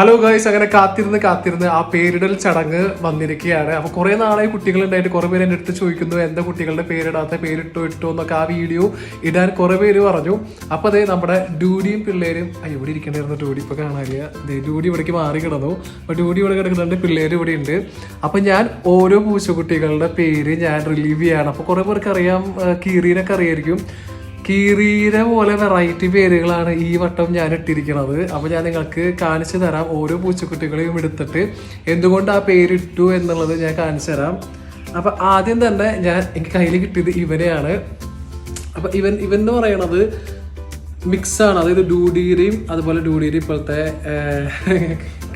Hello guys, അങ്ങനെ കാത്തിരുന്ന് ആ പേരിടൽ ചടങ്ങ് വന്നിരിക്കുകയാണ്. അപ്പോൾ കുറേ നാളായി കുട്ടികളുണ്ടായിട്ട് കുറേ പേര് എൻ്റെ അടുത്ത് ചോദിക്കുന്നു എന്താ കുട്ടികളുടെ പേരിടാത്ത, പേരിട്ടോ എന്നൊക്കെ. ആ വീഡിയോ ഇടാൻ കുറേ പേര് പറഞ്ഞു. അപ്പോൾ അതേ നമ്മുടെ ഡൂഡിയും പിള്ളേരും ഇവിടെ ഇരിക്കണ്ടായിരുന്നു. ഡൂഡി ഇപ്പോൾ കാണാനില്ല. ഡൂഡി ഇവിടേക്ക് മാറി കിടന്നു. അപ്പോൾ ഡൂഡി ഇവിടെ കിടക്കുന്നുണ്ട്, പിള്ളേർ ഇവിടെ ഉണ്ട്. അപ്പോൾ ഞാൻ ഓരോ പൂച്ചക്കുട്ടികളുടെ പേര് ഞാൻ റിലീവ് ചെയ്യാണ്. അപ്പോൾ കുറേ പേർക്ക് അറിയാം, കീറീനൊക്കെ അറിയായിരിക്കും. കീറീനെ പോലെ വെറൈറ്റി പേരുകളാണ് ഈ വട്ടം ഞാൻ ഇട്ടിരിക്കുന്നത്. അപ്പോൾ ഞാൻ നിങ്ങൾക്ക് കാണിച്ചു തരാം. ഓരോ പൂച്ചക്കുട്ടികളെയും എടുത്തിട്ട് എന്തുകൊണ്ട് ആ പേരിട്ടു എന്നുള്ളത് ഞാൻ കാണിച്ചു തരാം. അപ്പം ആദ്യം തന്നെ എനിക്ക് കയ്യിൽ കിട്ടിയത് ഇവനെയാണ്. അപ്പം ഇവൻ എന്ന് പറയണത് മിക്സാണ്. അതായത് ഡൂഡിയുടെയും അതുപോലെ ഡൂഡിയുടെ ഇപ്പോഴത്തെ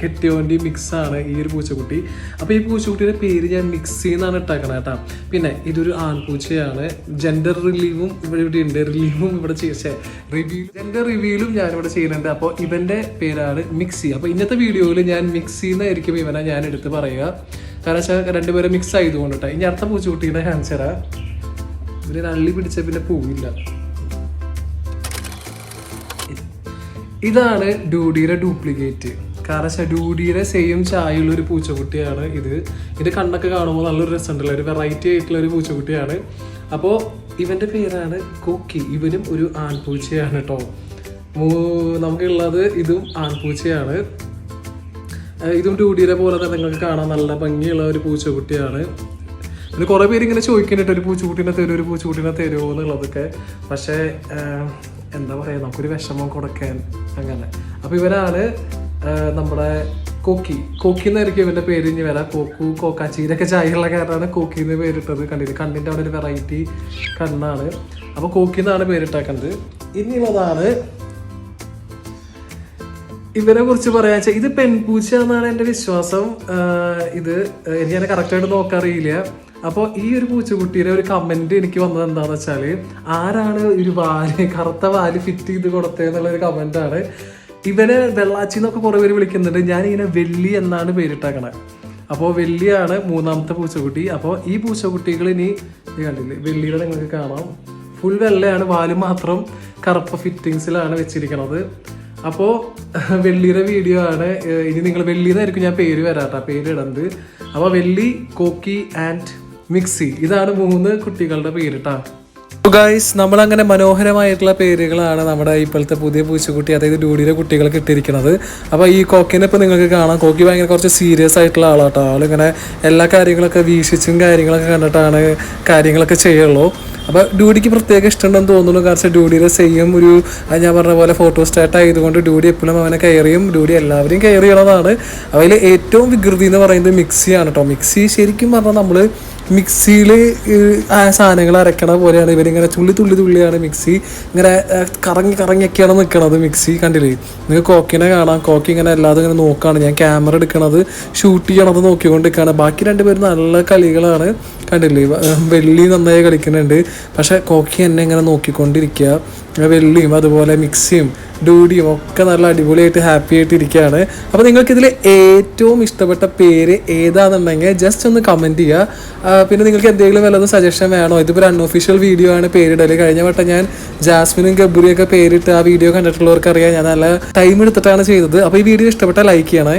കെട്ടിയോൻ്റെയും മിക്സാണ് ഈ ഒരു പൂച്ചക്കുട്ടി. അപ്പോൾ ഈ പൂച്ചക്കുട്ടിയുടെ പേര് ഞാൻ മിക്സി എന്നാണ് ഇട്ടേക്കണത് കേട്ടോ. പിന്നെ ഇതൊരു ആൺപൂച്ചയാണ്. ജെൻഡർ റിലീവും ഇവിടെ ഉണ്ട്. ജെൻഡർ റിവ്യൂലും ഞാനിവിടെ ചെയ്യുന്നുണ്ട്. അപ്പോൾ ഇവൻ്റെ പേരാണ് മിക്സി. അപ്പോൾ ഇന്നത്തെ വീഡിയോയിൽ ഞാൻ മിക്സി എന്നായിരിക്കും ഇവനെ ഞാൻ എടുത്ത് പറയുക. കാരണം വെച്ചാൽ രണ്ടുപേരെ മിക്സ് ആയതുകൊണ്ട് കേട്ടോ. ഇനി അടുത്ത പൂച്ചക്കുട്ടീനെ കാണിച്ചു തരാം. ഇവര് നള്ളി പിടിച്ച പിന്നെ പോവില്ല. ഇതാണ് ഡൂഡിയുടെ ഡ്യൂപ്ലിക്കേറ്റ്. കാരണം വെച്ചാൽ ഡൂഡിയുടെ സെയിം ചായയുള്ള ഒരു പൂച്ചക്കുട്ടിയാണ് ഇത്. ഇത് കണ്ണൊക്കെ കാണുമ്പോൾ നല്ലൊരു രസമുണ്ടല്ലോ, ഒരു വെറൈറ്റി ആയിട്ടുള്ള ഒരു പൂച്ചക്കുട്ടിയാണ്. അപ്പോൾ ഇവൻ്റെ പേരാണ് കോക്കി. ഇവനും ഒരു ആൺപൂച്ചയാണ് കേട്ടോ. നമുക്കുള്ളത് ഇതും ആൺപൂച്ചയാണ്. ഇതും ഡൂഡിയുടെ പോലെ തന്നെ നിങ്ങൾക്ക് കാണാൻ നല്ല ഭംഗിയുള്ള ഒരു പൂച്ചക്കുട്ടിയാണ്. പിന്നെ കുറേ പേര് ഇങ്ങനെ ചോദിക്കുന്നുണ്ട് ഒരു പൂച്ചക്കുട്ടീനെ തരുമോ എന്നുള്ളതൊക്കെ. പക്ഷേ എന്താ പറയുക, നമുക്കൊരു വിഷമം കൊടുക്കാൻ അങ്ങനെ. അപ്പോൾ ഇവരാണ് നമ്മുടെ കോക്കി എന്നായിരിക്കും ഇവൻ്റെ പേര്. ഇനി വരാം. കോക്കാച്ചീരൊക്കെ ചായയുള്ള കാരണമാണ് കോക്കി എന്ന് പേരിട്ടത്. കണ്ടിട്ട് കണ്ണിൻ്റെ അവിടെ ഒരു വെറൈറ്റി കണ്ണാണ്. അപ്പോൾ കോക്കി എന്നാണ് പേരിട്ടേക്കുന്നത്. ഇനിയുള്ളതാണ് ഇവരെ കുറിച്ച് പറയാ വെച്ചാൽ ഇത് പെൺപൂച്ച എന്നാണ് എൻ്റെ വിശ്വാസം. ഇത് എനിക്ക് ഞാൻ കറക്റ്റായിട്ട് നോക്കാറിയില്ല. അപ്പോൾ ഈ ഒരു പൂച്ചക്കുട്ടിയുടെ ഒരു കമൻറ്റ് എനിക്ക് വന്നത് എന്താണെന്ന് വെച്ചാൽ, ആരാണ് ഒരു കറുത്ത വാല് ഫിറ്റ് ചെയ്ത് കൊടുത്തതെന്നുള്ളൊരു കമൻറ്റാണ്. ഇവനെ വെള്ളാച്ചി എന്നൊക്കെ കുറേ പേര് വിളിക്കുന്നുണ്ട്. ഞാനിങ്ങനെ വെള്ളി എന്നാണ് പേരിട്ടേക്കണത്. അപ്പോൾ വെള്ളിയാണ് മൂന്നാമത്തെ പൂച്ചക്കുട്ടി. അപ്പോൾ ഈ പൂച്ചക്കുട്ടികൾ ഇനി കണ്ടില്ലേ, വെള്ളിയുടെ നിങ്ങൾക്ക് കാണാം, ഫുൾ വെള്ളയാണ്, വാല് മാത്രം കറുപ്പ ഫിറ്റിങ്സിലാണ് വെച്ചിരിക്കണത്. അപ്പോൾ വെള്ളിയുടെ വീഡിയോ ആണ് ഇനി. നിങ്ങൾ വെള്ളിന്നായിരിക്കും ഞാൻ പേര് വരാട്ടോ, പേരിടുന്നത്. അപ്പോൾ വെള്ളി, കോക്കി ആൻഡ് മിക്സി, ഇതാണ് 3 കുട്ടികളുടെ പേരിട്ടാ. ഗൈസ്, നമ്മളങ്ങനെ മനോഹരമായിട്ടുള്ള പേരുകളാണ് നമ്മുടെ ഇപ്പോഴത്തെ പുതിയ പൂച്ചക്കുട്ടി, അതായത് ഡൂഡിയുടെ കുട്ടികൾക്ക് ഇട്ടിരിക്കുന്നത്. അപ്പോൾ ഈ കോക്കിനെ ഇപ്പോൾ നിങ്ങൾക്ക് കാണാം. കോക്കി ഭയങ്കര കുറച്ച് സീരിയസ് ആയിട്ടുള്ള ആളാട്ടോ. ആളിങ്ങനെ എല്ലാ കാര്യങ്ങളൊക്കെ വീക്ഷിച്ചും കാര്യങ്ങളൊക്കെ കണ്ടിട്ടാണ് കാര്യങ്ങളൊക്കെ ചെയ്യുള്ളൂ. അപ്പോൾ ഡൂഡിക്ക് പ്രത്യേക ഇഷ്ടമുണ്ടെന്ന് തോന്നുന്നു. കാരണം ഡൂഡിയുടെ സെയിം ഒരു ഞാൻ പറഞ്ഞ പോലെ ഫോട്ടോ സ്റ്റാർട്ട് ആയതുകൊണ്ട് ഡൂഡി എപ്പോഴും അവനെ കെയർ ചെയ്യും. ഡൂഡി എല്ലാവരെയും കെയർ ചെയ്യണതാണ്. അതിൽ ഏറ്റവും വികൃതി എന്ന് പറയുന്നത് മിക്സിയാണ് കേട്ടോ. മിക്സി ശരിക്കും പറഞ്ഞാൽ നമ്മൾ മിക്സിയിൽ സാധനങ്ങൾ അരക്കണ പോലെയാണ്. ഇവരിങ്ങനെ തുള്ളിയാണ് മിക്സി. ഇങ്ങനെ കറങ്ങിയൊക്കെയാണ് നിൽക്കണത് മിക്സി. കണ്ടില്ലേ, നിങ്ങൾക്ക് കോക്കിനെ കാണാം. കോക്കി ഇങ്ങനെ എല്ലാതും ഇങ്ങനെ നോക്കുകയാണ്. ഞാൻ ക്യാമറ എടുക്കണത് ഷൂട്ട് ചെയ്യണത് നോക്കിക്കൊണ്ടിരിക്കുകയാണ്. ബാക്കി 2 പേരും നല്ല കളികളാണ്. കണ്ടില്ലേ, വെള്ളി നന്നായി കളിക്കുന്നുണ്ട്. പക്ഷേ കോക്കി എന്നെ ഇങ്ങനെ നോക്കിക്കൊണ്ടിരിക്കുക. വെള്ളിയും അതുപോലെ മിക്സിയും ഡൂഡിയും ഒക്കെ നല്ല അടിപൊളിയായിട്ട് ഹാപ്പി ആയിട്ട് ഇരിക്കുകയാണ്. അപ്പോൾ നിങ്ങൾക്കിതിൽ ഏറ്റവും ഇഷ്ടപ്പെട്ട പേര് ഏതാണെന്നുണ്ടെങ്കിൽ ജസ്റ്റ് ഒന്ന് കമൻറ്റ് ചെയ്യുക. പിന്നെ നിങ്ങൾക്ക് എന്തെങ്കിലും വല്ലതും സജഷൻ വേണോ? ഇതിപ്പോൾ ഒരു അൺഒഫീഷ്യൽ വീഡിയോ ആണ് പേരിടൽ. കഴിഞ്ഞ വട്ടം ഞാൻ ജാസ്മിനും ഗബ്രിയൊക്കെ പേരിട്ട് ആ വീഡിയോ കണ്ടിട്ടുള്ളവർക്കറിയാം ഞാൻ നല്ല ടൈം എടുത്തിട്ടാണ് ചെയ്തത്. അപ്പോൾ ഈ വീഡിയോ ഇഷ്ടപ്പെട്ടാൽ ലൈക്ക് ചെയ്യണേ.